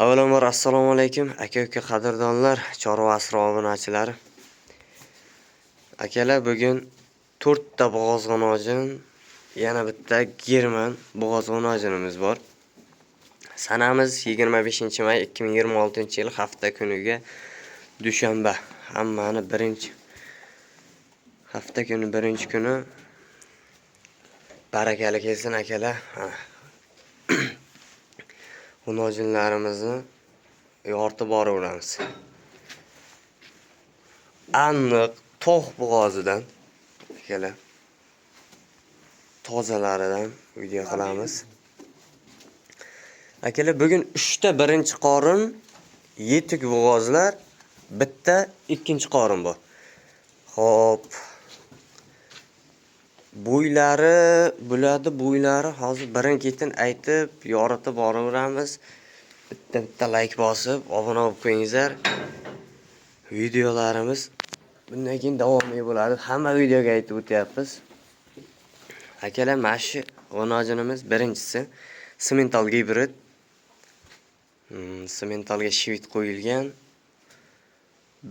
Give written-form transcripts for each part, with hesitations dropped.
Avvalambor assalomu alaykum aka-uka qadrdonlar, chorva asro obunachilari. Akalar, bugun 4 ta bo'g'ozg'onojin, yana bitta german bo'g'ozg'onojinimiz bor. Sanamiz 25-may 2026-yil hafta kuniga dushanba. Hammani hafta kuni birinchi kuni barakali kelsin akalar. G'unojinlarimizni yoritib boraveramiz. Aniq tog' bo'g'ozidan akalar, tozalaridan video qilamiz. Akalar, bugun 3 ta birinchi qorin yetuk bo'g'ozlar, bitta ikkinchi qorin bor. Xo'p. Bo'ylari hozir birin-ketin aytib, yoritib boraveramiz. Bitta like bosib, obuna bo'lib qo'yingizlar. Videolarimiz bundan keyin davomli bo'ladi. Hamma videoga aytib o'tyapmiz. Akalar, mana shu g'unojinimiz birinchisi semental gibrid. Sementalga shivit qo'yilgan.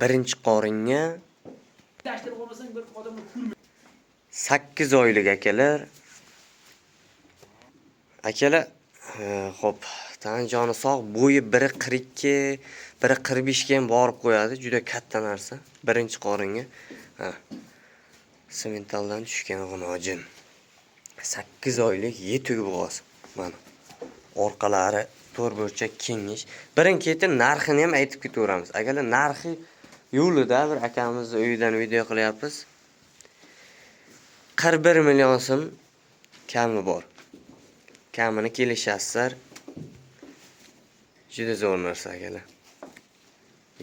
Birinchi qoringa 8 oylik akalar. Akalar, xo'p, tan joni sog', bo'yi 1.42, 1.45 ga ham borib qo'yadi, juda katta narsa. Birinchi qoringa sementaldan tushgan g'unojin. 8 oylik yetuk bo'g'oz. Mana orqalari to'rtburchak kengish. Birin-ketin narxini ham aytib ketaveramiz. Akalar, narxi yo'lida, bir akamizni uyidan video qilyapmiz. 41 million so'm kami bor. Kamini kelishasizlar. Juda zo'r narsa akalar.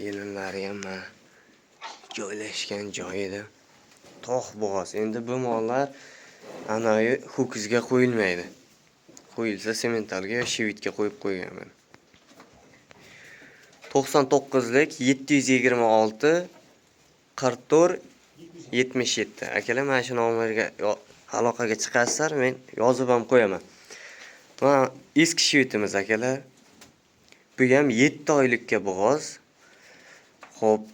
Yelinlari ham joylashgan joyida. Tog' bo'g'oz. Endi bu mollar anavi ho'kizga qo'yilmaydi. Qo'yilsa sementalga, shivitga qo'yib qo'yganman. 99 lik 726 44 77. Akalar, mana shu nomerga aloqaga chiqasizlar, men yozib ham qo'yaman. Mana eski shivitimiz akalar. Bu ham 7 oylikka bo'g'oz. Xo'p,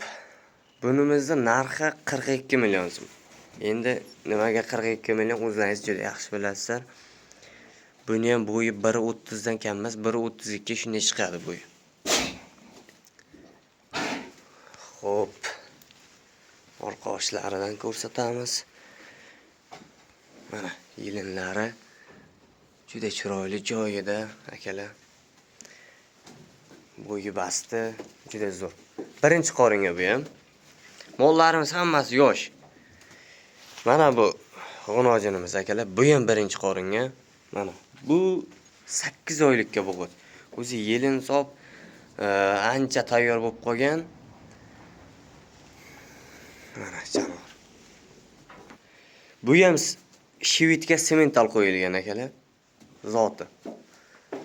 bunimizning narxi 42 million so'm. Endi nimaga 42 million o'zingiz juda yaxshi bilasizlar. Buni ham bo'yi 1.30 dan kam emas, 1.32 shunday chiqadi bo'yi. Xo'p. Orqa oshlaridan ko'rsatamiz. Mana yelinlari juda chiroyli joyida akalar. Bo'yi basti, juda zo'r. Birinchi qoringa bu ham. Mollarimiz hammasi yosh. Mana bu g'unojinimiz akalar, bu ham birinchi qoringa. Mana bu 8 oylikka bo'g'oz. O'zi yelin so'p ancha tayyor bo'lib qolgan. Mana jonivor. Bu ham shivitga semental qo'yilgan akalar. Zoti.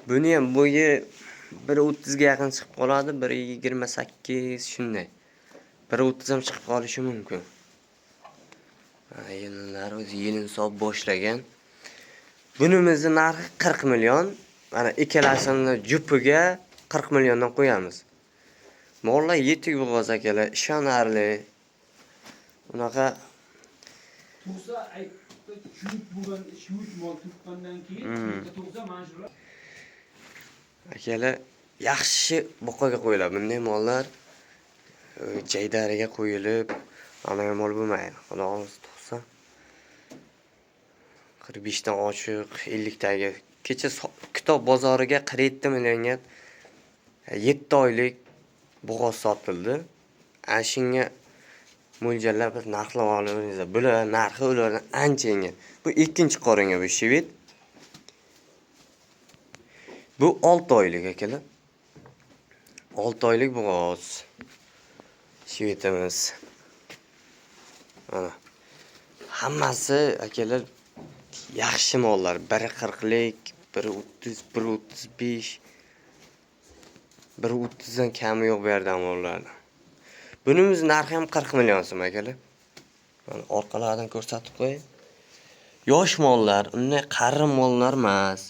Buni ham bo'yi 1.30 ga yaqin chiqib qoladi, 1.28 shunday. 1.30 ham chiqib qolishi mumkin. Yelinlar o'zi yelin so'p boshlagan. Bunimizning narxi 40 million. Mana ikkalasini jupiga 40 milliondan qo'yamiz. Mollar yetuk bo'g'oz akalar, ishonarli. Unaqa tug'sa aytdi, shuvit mol tuqqandan keyin tug'sa manjurlar. Akalar, yaxshi boqaga qo'yiladi. Bunday mollar jaydariga qo'yilib, ana mol bo'lmaydi. Xudoimiz tug'sa 45 dan ochiq, 50 taga. Kecha kitob bozoriga 47 millionga 7 oylik bo'g'oz sotildi. Shunga mo'ljallab biz narxlab olamiz. Bular narxi ulardan ancha yengil. Bu ikkinchi qoringa bu shivit. Bu 6 oylik akalar. 6 oylik bo'g'oz. Shivitimiz. Mana. Hammasi akalar yaxshi mollar. 1.40 lik, 1.30, 1.35, 1.30 dan kami yo'q bu yerda mollarda. Bunimiz narxi ham 40 million so'm akalar. Mana orqalaridan ko'rsatib qo'ying. Yosh mollar, unday qari mollar emas.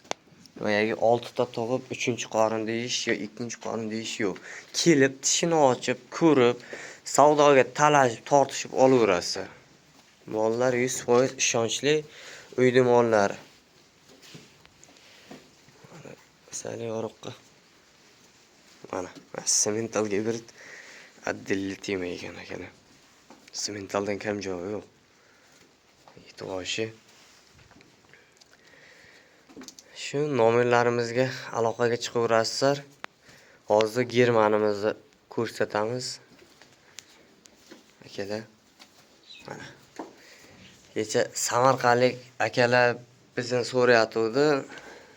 boyagi 6 ta tug'ib 3-qorin deyish yo 2-qorin deyish yo'q. Kelib tishini ochib, ko'rib, savdoga talashib, tortishib olaverasiz. Mollar 100% ishonchli uydi mollari. Sal yoruqqa. Mana, sementalga bir addilli temaygan ekan. Sementaldan kam joyi yo'q. Yetvoshi. Shu nomerlarimizga aloqaga chiqaverasizlar. Hozir Germanimizni ko'rsatamiz. Akalar. Mana. Kecha Samarqandlik akalar bizni so'rayatuvdi.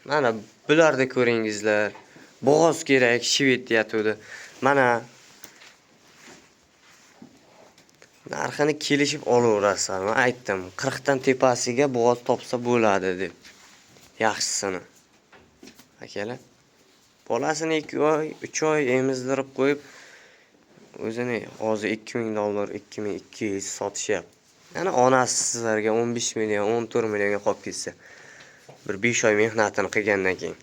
Mana bularni ko'ringizlar. Bo'g'oz kerak, shved deyatuvdi. Mana narxini kelishib olaverasizlar. Men aytdim, 40 dan tepasiga bo'g'oz topsa bo'ladi deb. Yaxshisini. Akalar. Bolasini 2 oy, 3 oy emizdirib qo'yib, o'zini hozir $2000, 2200 sotishyapti. Yana onasi sizlarga 15 million, 14 millionga qolib ketsa, bir 5 oy mehnatini qilgandan keyin.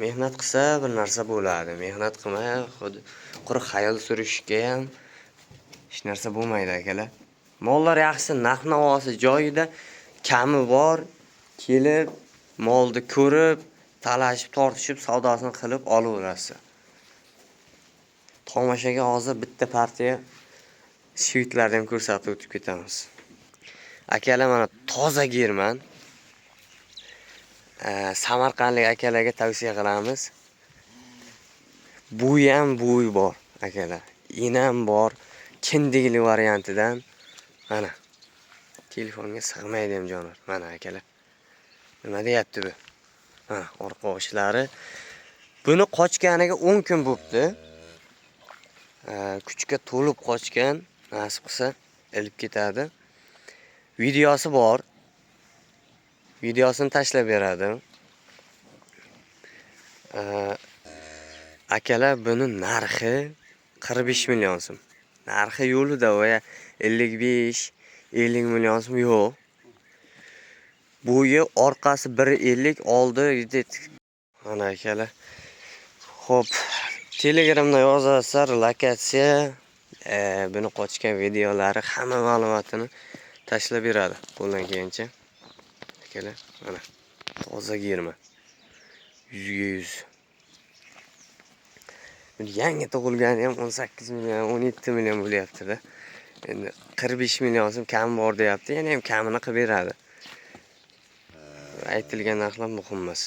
Mehnat qilsa bir narsa bo'ladi. Mehnat qilmay, xuddi quruq xayol surishga ham hech narsa bo'lmaydi, akalar. Mollar yaxshi, narx-navosi joyida, kami bor, kelib, molni ko'rib, talashib, tortishib, savdosini qilib olaverasiz. Tomoshaga hozir bitta partiya shvitlarni ham ko'rsatib o'tib ketamiz. Akalar, mana toza german. Samarqandlik akalarga tavsiya qilamiz. Bo'yi ham bo'y bor, akalar. Enam bor, kindigli variantidan. Mana. Telefonga sig'maydi ham jonor. Mana akalar. Nima deyapti bu? Ha, orqa oshlari. Buni qochganiga 10 kun bo'pti. Kuchga to'lib qochgan, nasib qilsa ilib ketadi. Videosi bor. Videosini tashlab beradi. Akalar, buni narxi 45 million so'm. Narxi yo'lida va 55, 50 million so'm yo'q. Bo'yi orqasi 1.50, oldi. Mana akalar. Xo'p, Telegramda yozasizlar, lokatsiya, buni qochgan videolari, hamma ma'lumotini tashlab beradi qo'ldan kelgancha. Akalar, mana toza germa. 100%. Yangi tug'ilgani ham 18 million, 17 million bo'lyapti-da. Endi 45 million so'm kam bor deyapti, yana ham kamini qilib beradi. Aytilgan narxlar muhim emas.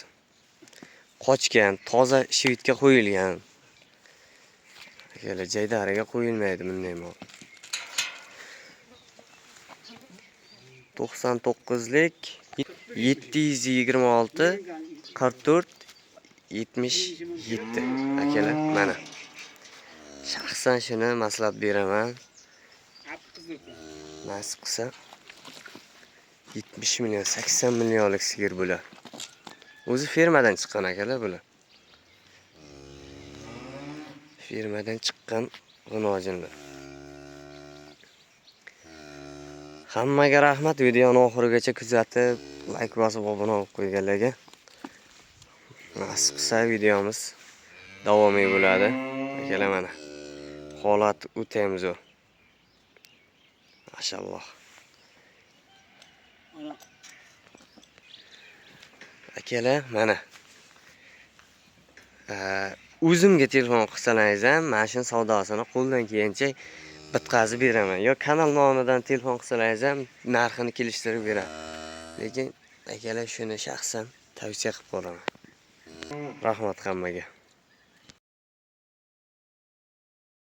Qochgan, toza shvitga qo'yilgan. Akalar, jaydariga qo'yilmaydi bunday mol. 99lik 726 44 77. Akalar, mana. Shaxsan shuni maslahat beraman. Nasib qilsa 70 million, 80 millionlik sigir bular. O'zi fermadan chiqqan akalar bular. Fermadan chiqqan g'unojinlar. Hammaga rahmat, videoni oxirigacha kuzatib, like bosib obuna bo'lib qo'yganlarga. Nasib qilsa videomiz davomiy bo'ladi. Akalar, mana. Holat o'ta ham zo'r. Mashalloh. Akalar, mana. O'zimga telefon qilsangiz ham, mana shu savdosini qo'ldan kelgancha bitkazib beraman. Yo kanal nomidan telefon qilsangiz ham narxini kelishtirib beraman. Lekin akalar, shuni shaxsan tavsiya qilib qolaman. Rahmat hammaga.